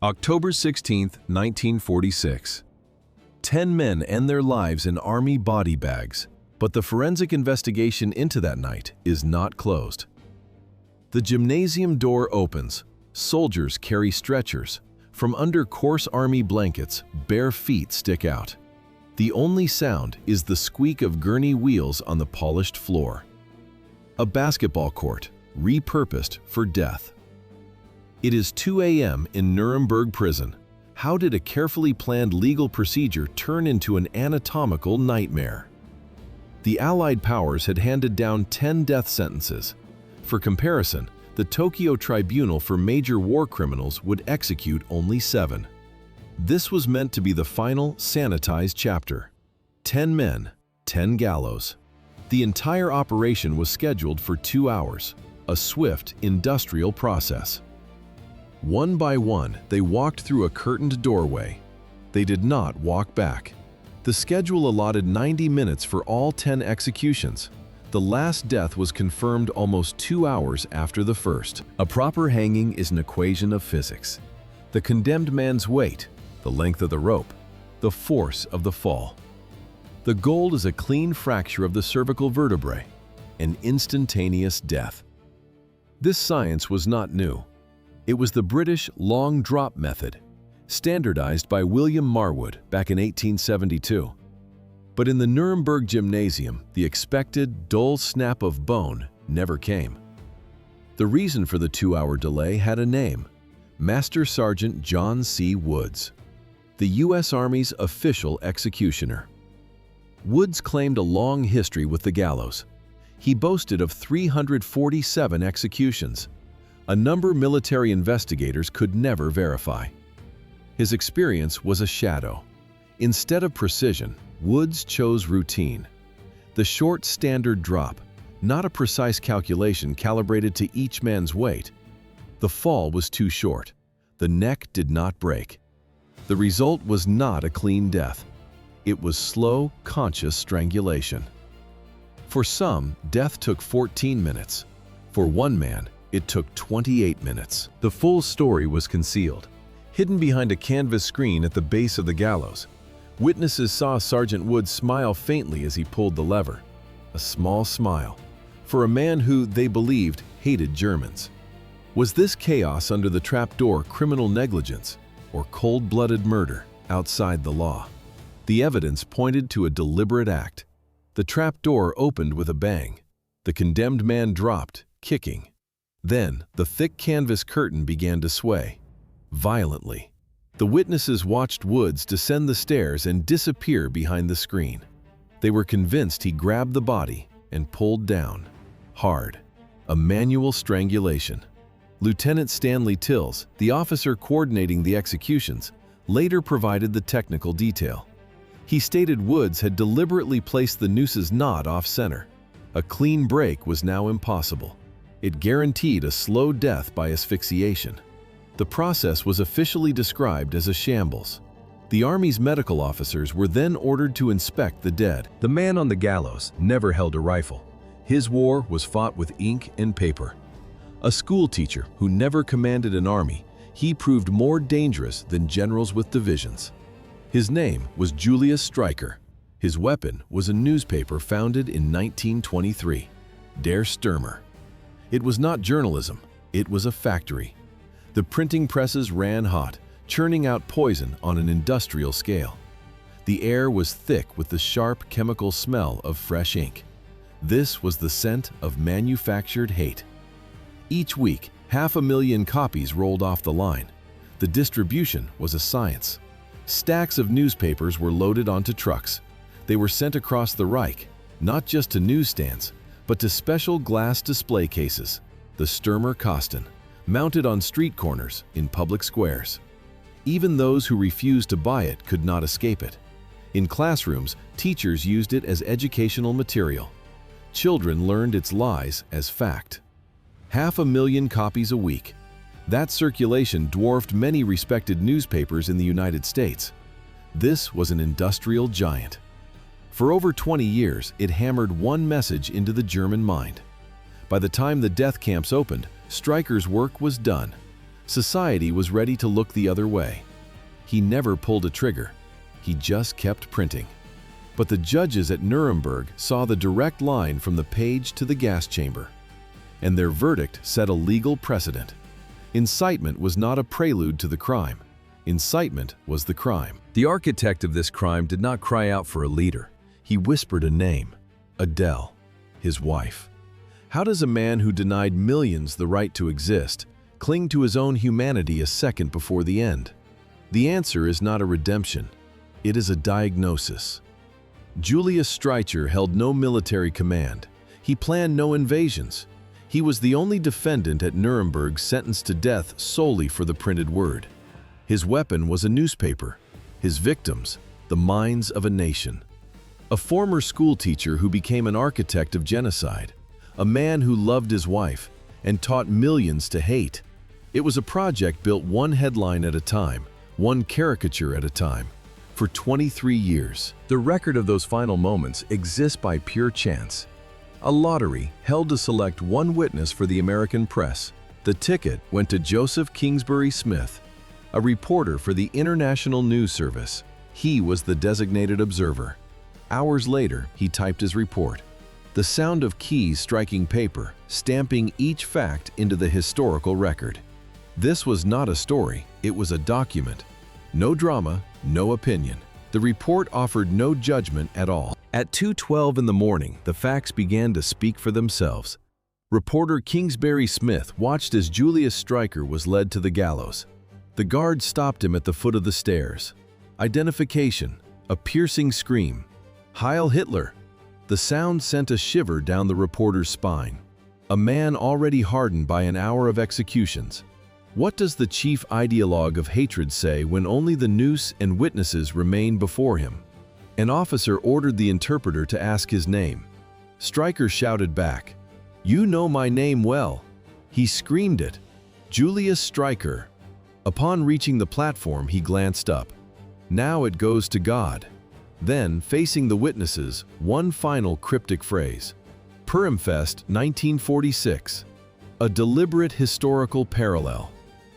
October 16, 1946. 10 men end their lives in army body bags, but the forensic investigation into that night is not closed. The gymnasium door opens. Soldiers carry stretchers. From under coarse army blankets, bare feet stick out. The only sound is the squeak of gurney wheels on the polished floor. A basketball court, repurposed for death. It is 2 a.m. in Nuremberg prison. How did a carefully planned legal procedure turn into an anatomical nightmare? The Allied powers had handed down 10 death sentences. For comparison, the Tokyo Tribunal for Major War Criminals would execute only 7. This was meant to be the final, sanitized chapter. 10 men, 10 gallows. The entire operation was scheduled for 2 hours, a swift, industrial process. One by one, they walked through a curtained doorway. They did not walk back. The schedule allotted 90 minutes for all 10 executions. The last death was confirmed almost 2 hours after the first. A proper hanging is an equation of physics. The condemned man's weight, the length of the rope, the force of the fall. The goal is a clean fracture of the cervical vertebrae, an instantaneous death. This science was not new. It was the British long drop method, standardized by William Marwood back in 1872. But in the Nuremberg Gymnasium, the expected dull snap of bone never came. The reason for the 2-hour delay had a name: Master Sergeant John C. Woods, the U.S. Army's official executioner. Woods claimed a long history with the gallows. He boasted of 347 executions, a number military investigators could never verify. His experience was a shadow. Instead of precision, Woods chose routine. The short standard drop, not a precise calculation calibrated to each man's weight. The fall was too short. The neck did not break. The result was not a clean death. It was slow, conscious strangulation. For some, death took 14 minutes. For one man, it took 28 minutes. The full story was concealed, hidden behind a canvas screen at the base of the gallows. Witnesses saw Sergeant Woods smile faintly as he pulled the lever. A small smile, for a man who, they believed, hated Germans. Was this chaos under the trapdoor criminal negligence or cold-blooded murder outside the law? The evidence pointed to a deliberate act. The trapdoor opened with a bang. The condemned man dropped, kicking. Then, the thick canvas curtain began to sway, violently. The witnesses watched Woods descend the stairs and disappear behind the screen. They were convinced he grabbed the body and pulled down, hard. A manual strangulation. Lieutenant Stanley Tills, the officer coordinating the executions, later provided the technical detail. He stated Woods had deliberately placed the nooses knot off-center. A clean break was now impossible. It guaranteed a slow death by asphyxiation. The process was officially described as a shambles. The Army's medical officers were then ordered to inspect the dead. The man on the gallows never held a rifle. His war was fought with ink and paper. A school teacher who never commanded an army, he proved more dangerous than generals with divisions. His name was Julius Streicher. His weapon was a newspaper founded in 1923, Der Stürmer. It was not journalism, it was a factory. The printing presses ran hot, churning out poison on an industrial scale. The air was thick with the sharp chemical smell of fresh ink. This was the scent of manufactured hate. Each week, 500,000 copies rolled off the line. The distribution was a science. Stacks of newspapers were loaded onto trucks. They were sent across the Reich, not just to newsstands, but to special glass display cases, the Stürmer Kosten, mounted on street corners in public squares. Even those who refused to buy it could not escape it. In classrooms, teachers used it as educational material. Children learned its lies as fact. 500,000 copies a week. That circulation dwarfed many respected newspapers in the United States. This was an industrial giant. For over 20 years, it hammered one message into the German mind. By the time the death camps opened, Streicher's work was done. Society was ready to look the other way. He never pulled a trigger. He just kept printing. But the judges at Nuremberg saw the direct line from the page to the gas chamber, and their verdict set a legal precedent. Incitement was not a prelude to the crime. Incitement was the crime. The architect of this crime did not cry out for a leader. He whispered a name: Adele, his wife. How does a man who denied millions the right to exist cling to his own humanity a second before the end? The answer is not a redemption. It is a diagnosis. Julius Streicher held no military command. He planned no invasions. He was the only defendant at Nuremberg sentenced to death solely for the printed word. His weapon was a newspaper. His victims, the minds of a nation. A former schoolteacher who became an architect of genocide. A man who loved his wife and taught millions to hate. It was a project built one headline at a time, one caricature at a time, for 23 years. The record of those final moments exists by pure chance. A lottery held to select one witness for the American press. The ticket went to Joseph Kingsbury Smith, a reporter for the International News Service. He was the designated observer. Hours later, he typed his report. The sound of keys striking paper, stamping each fact into the historical record. This was not a story, it was a document. No drama, no opinion. The report offered no judgment at all. At 2:12 in the morning, the facts began to speak for themselves. Reporter Kingsbury Smith watched as Julius Streicher was led to the gallows. The guard stopped him at the foot of the stairs. Identification, a piercing scream. Heil Hitler! The sound sent a shiver down the reporter's spine. A man already hardened by an hour of executions. What does the chief ideologue of hatred say when only the noose and witnesses remain before him? An officer ordered the interpreter to ask his name. Streicher shouted back, "You know my name well." He screamed it, "Julius Streicher." Upon reaching the platform, he glanced up. Now it goes to God. Then, facing the witnesses, one final cryptic phrase. Purimfest 1946. A deliberate historical parallel.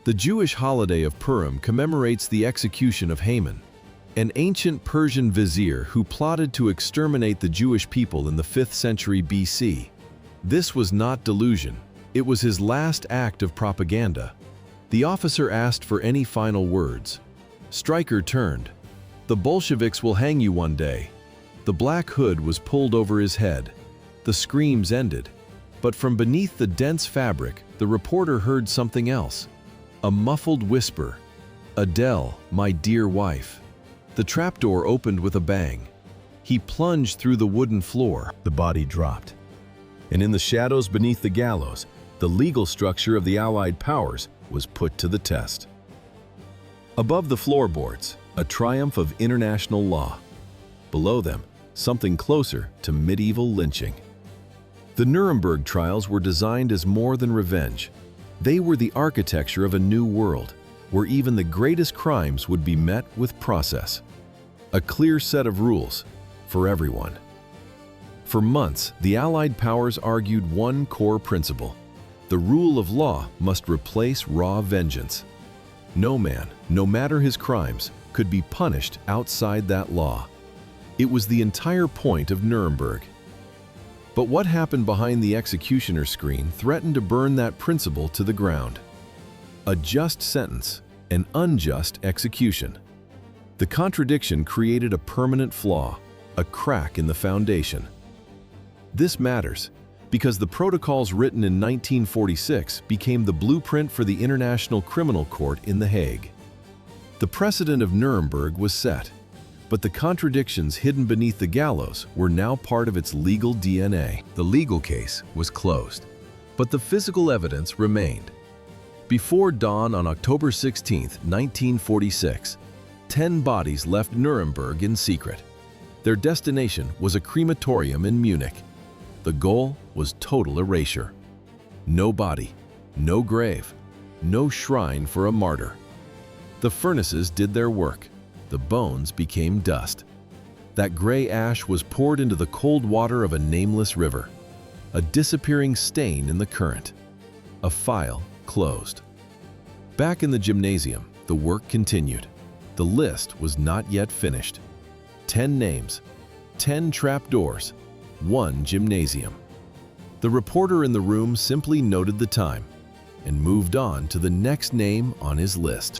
The Jewish holiday of Purim commemorates the execution of Haman, an ancient Persian vizier who plotted to exterminate the Jewish people in the 5th century BC. This was not delusion. It was his last act of propaganda. The officer asked for any final words. Streicher turned. "The Bolsheviks will hang you one day." The black hood was pulled over his head. The screams ended. But from beneath the dense fabric, the reporter heard something else. A muffled whisper. "Adele, my dear wife." The trapdoor opened with a bang. He plunged through the wooden floor. The body dropped. And in the shadows beneath the gallows, the legal structure of the Allied powers was put to the test. Above the floorboards, a triumph of international law. Below them, something closer to medieval lynching. The Nuremberg Trials were designed as more than revenge. They were the architecture of a new world, where even the greatest crimes would be met with process. A clear set of rules for everyone. For months, the Allied powers argued one core principle. The rule of law must replace raw vengeance. No man, no matter his crimes, could be punished outside that law. It was the entire point of Nuremberg. But what happened behind the executioner's screen threatened to burn that principle to the ground. A just sentence, an unjust execution. The contradiction created a permanent flaw, a crack in the foundation. This matters because the protocols written in 1946 became the blueprint for the International Criminal Court in The Hague. The precedent of Nuremberg was set, but the contradictions hidden beneath the gallows were now part of its legal DNA. The legal case was closed, but the physical evidence remained. Before dawn on October 16, 1946, 10 bodies left Nuremberg in secret. Their destination was a crematorium in Munich. The goal was total erasure. No body, no grave, no shrine for a martyr. The furnaces did their work. The bones became dust. That gray ash was poured into the cold water of a nameless river. A disappearing stain in the current. A file closed. Back in the gymnasium, the work continued. The list was not yet finished. 10 names, 10 trapdoors, 1 gymnasium. The reporter in the room simply noted the time and moved on to the next name on his list.